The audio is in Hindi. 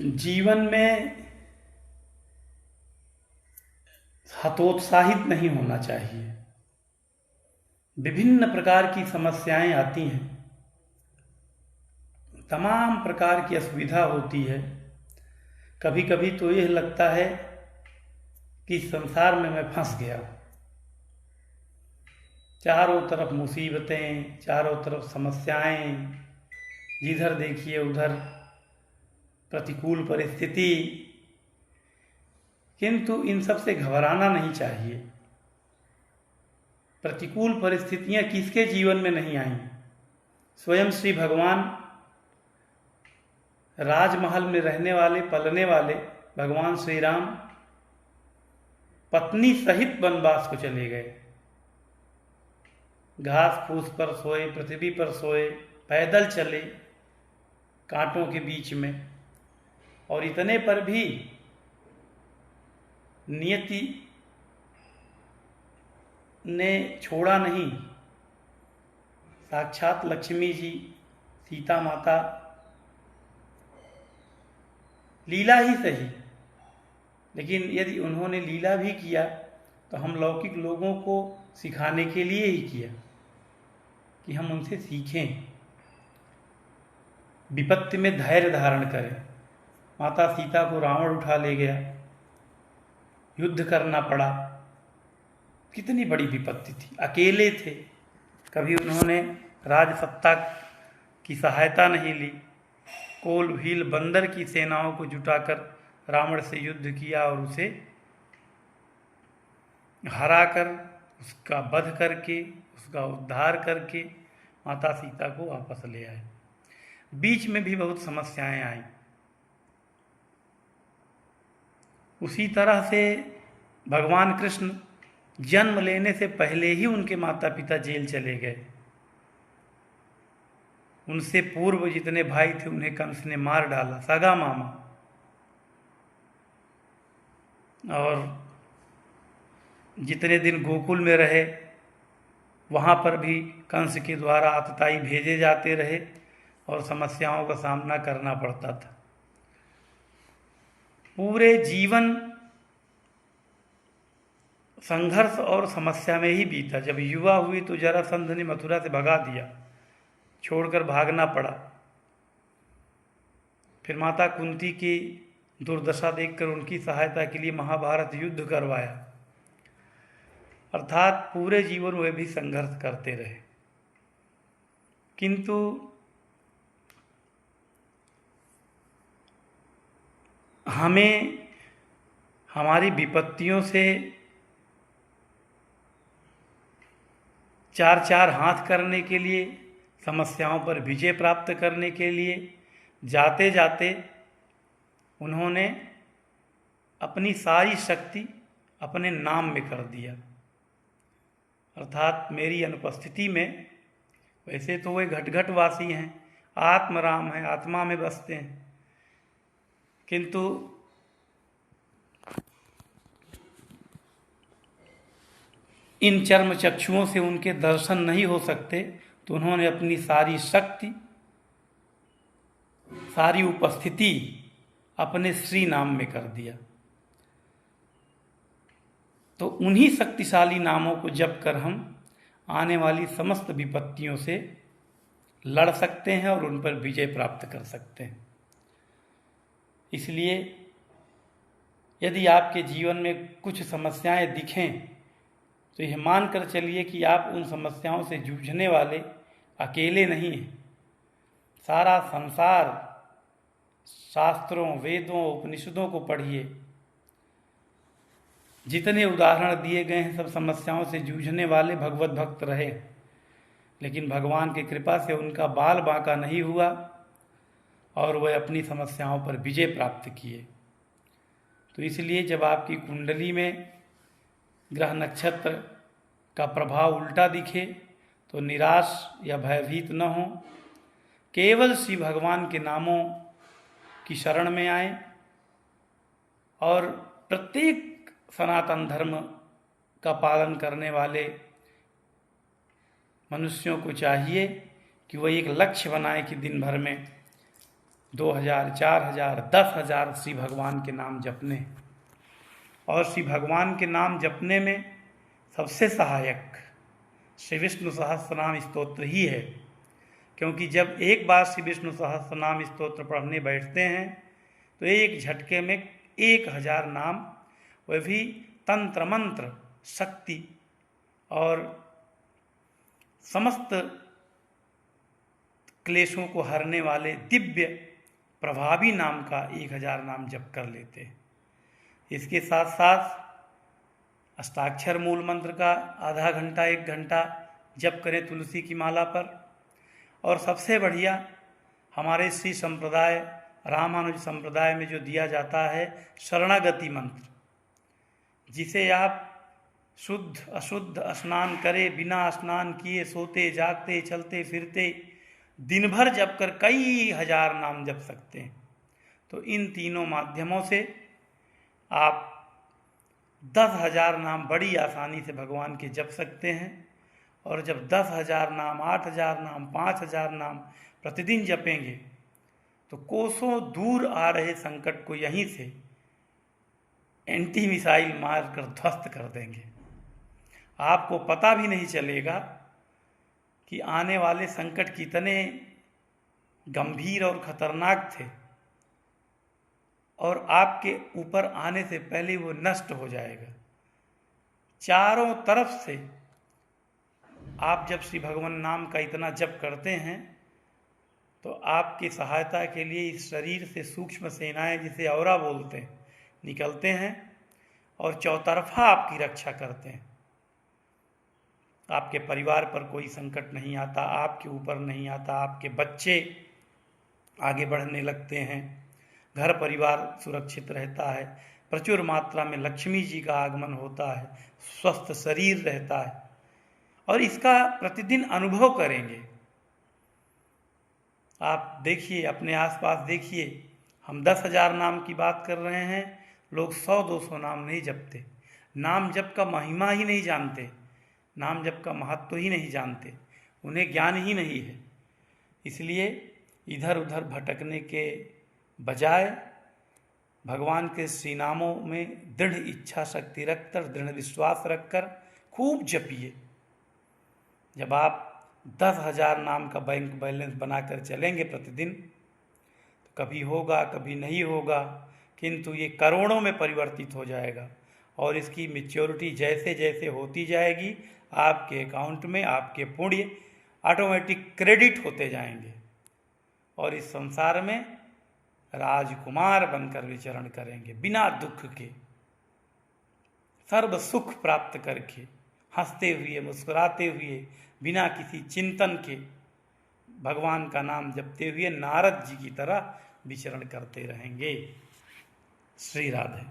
जीवन में हतोत्साहित नहीं होना चाहिए। विभिन्न प्रकार की समस्याएं आती हैं, तमाम प्रकार की असुविधा होती है। कभी कभी तो यह लगता है कि संसार में मैं फंस गया। चारों तरफ मुसीबतें, चारों तरफ समस्याएं, जिधर देखिए उधर प्रतिकूल परिस्थिति। किंतु इन सब से घबराना नहीं चाहिए। प्रतिकूल परिस्थितियां किसके जीवन में नहीं आई। स्वयं श्री भगवान राजमहल में रहने वाले, पलने वाले भगवान श्री राम पत्नी सहित वनवास को चले गए। घास फूस पर सोए, पृथ्वी पर सोए, पैदल चले कांटों के बीच में, और इतने पर भी नियति ने छोड़ा नहीं। साक्षात लक्ष्मी जी, सीता माता, लीला ही सही, लेकिन यदि उन्होंने लीला भी किया तो हम लौकिक लोगों को सिखाने के लिए ही किया कि हम उनसे सीखें, विपत्ति में धैर्य धारण करें। माता सीता को रावण उठा ले गया, युद्ध करना पड़ा, कितनी बड़ी विपत्ति थी, अकेले थे। कभी उन्होंने राजसत्ता की सहायता नहीं ली। कोल भील बंदर की सेनाओं को जुटाकर रावण से युद्ध किया और उसे हराकर, उसका वध करके, उसका उद्धार करके माता सीता को वापस ले आए। बीच में भी बहुत समस्याएं आई। उसी तरह से भगवान कृष्ण जन्म लेने से पहले ही उनके माता पिता जेल चले गए। उनसे पूर्व जितने भाई थे उन्हें कंस ने मार डाला, सगा मामा। और जितने दिन गोकुल में रहे वहाँ पर भी कंस के द्वारा आतताई भेजे जाते रहे और समस्याओं का सामना करना पड़ता था। पूरे जीवन संघर्ष और समस्या में ही बीता। जब युवा हुई तो जरासंध ने मथुरा से भगा दिया, छोड़कर भागना पड़ा। फिर माता कुंती की दुर्दशा देखकर उनकी सहायता के लिए महाभारत युद्ध करवाया। अर्थात पूरे जीवन वे भी संघर्ष करते रहे। किंतु हमें हमारी विपत्तियों से चार चार हाथ करने के लिए, समस्याओं पर विजय प्राप्त करने के लिए जाते जाते उन्होंने अपनी सारी शक्ति अपने नाम में कर दिया। अर्थात मेरी अनुपस्थिति में, वैसे तो वे घट घट वासी हैं, आत्म राम हैं, आत्मा में बसते हैं, किंतु इन चर्म चक्षुओं से उनके दर्शन नहीं हो सकते, तो उन्होंने अपनी सारी शक्ति, सारी उपस्थिति अपने श्री नाम में कर दिया। तो उन्हीं शक्तिशाली नामों को जप कर हम आने वाली समस्त विपत्तियों से लड़ सकते हैं और उन पर विजय प्राप्त कर सकते हैं। इसलिए यदि आपके जीवन में कुछ समस्याएं दिखें तो यह मानकर चलिए कि आप उन समस्याओं से जूझने वाले अकेले नहीं हैं। सारा संसार शास्त्रों, वेदों, उपनिषदों को पढ़िए। जितने उदाहरण दिए गए हैं सब समस्याओं से जूझने वाले भगवत भक्त रहे, लेकिन भगवान की कृपा से उनका बाल बांका नहीं हुआ और वह अपनी समस्याओं पर विजय प्राप्त किए। तो इसलिए जब आपकी कुंडली में ग्रह नक्षत्र का प्रभाव उल्टा दिखे तो निराश या भयभीत न हो, केवल श्री भगवान के नामों की शरण में आए। और प्रत्येक सनातन धर्म का पालन करने वाले मनुष्यों को चाहिए कि वह एक लक्ष्य बनाए कि दिन भर में 2000, 4000, 10,000 श्री भगवान के नाम जपने हैं। और श्री भगवान के नाम जपने में सबसे सहायक श्री विष्णु सहस्त्रनाम स्तोत्र ही है, क्योंकि जब एक बार श्री विष्णु सहस्त्रनाम स्तोत्र पढ़ने बैठते हैं तो एक झटके में 1000 नाम, वह भी तंत्र मंत्र शक्ति और समस्त क्लेशों को हरने वाले दिव्य प्रभावी नाम का 1000 नाम जप कर लेते हैं। इसके साथ साथ अष्टाक्षर मूल मंत्र का आधा घंटा 1 घंटा जप करें तुलसी की माला पर। और सबसे बढ़िया हमारे श्री संप्रदाय रामानुज संप्रदाय में जो दिया जाता है शरणागति मंत्र, जिसे आप शुद्ध अशुद्ध स्नान करे बिना स्नान किए सोते जागते चलते फिरते दिन भर जप कर कई हजार नाम जप सकते हैं। तो इन तीनों माध्यमों से आप 10,000 नाम बड़ी आसानी से भगवान के जप सकते हैं। और जब 10,000 नाम, 8,000 नाम, 5,000 नाम प्रतिदिन जपेंगे तो कोसों दूर आ रहे संकट को यहीं से एंटी मिसाइल मार कर ध्वस्त कर देंगे। आपको पता भी नहीं चलेगा कि आने वाले संकट कितने गंभीर और खतरनाक थे, और आपके ऊपर आने से पहले वो नष्ट हो जाएगा। चारों तरफ से आप जब श्री भगवान नाम का इतना जप करते हैं तो आपकी सहायता के लिए इस शरीर से सूक्ष्म सेनाएं, जिसे औरा बोलते हैं, निकलते हैं और चौतरफा आपकी रक्षा करते हैं। आपके परिवार पर कोई संकट नहीं आता, आपके ऊपर नहीं आता, आपके बच्चे आगे बढ़ने लगते हैं, घर परिवार सुरक्षित रहता है, प्रचुर मात्रा में लक्ष्मी जी का आगमन होता है, स्वस्थ शरीर रहता है। और इसका प्रतिदिन अनुभव करेंगे। आप देखिए, अपने आसपास देखिए, हम 10,000 नाम की बात कर रहे हैं, लोग 100-200 नाम नहीं जपते। नाम जप का महिमा ही नहीं जानते, नाम जप का महत्व ही नहीं जानते, उन्हें ज्ञान ही नहीं है। इसलिए इधर उधर भटकने के बजाय भगवान के श्री नामों में दृढ़ इच्छा शक्ति रखकर, दृढ़ विश्वास रखकर खूब जपिए। जब आप 10,000 नाम का बैंक बैलेंस बनाकर चलेंगे प्रतिदिन, तो कभी होगा कभी नहीं होगा, किंतु ये करोड़ों में परिवर्तित हो जाएगा। और इसकी मैच्योरिटी जैसे जैसे होती जाएगी, आपके अकाउंट में आपके पुण्य ऑटोमेटिक क्रेडिट होते जाएंगे और इस संसार में राजकुमार बनकर विचरण करेंगे, बिना दुख के, सर्व सुख प्राप्त करके, हंसते हुए मुस्कुराते हुए, बिना किसी चिंतन के, भगवान का नाम जपते हुए नारद जी की तरह विचरण करते रहेंगे। श्री राधे।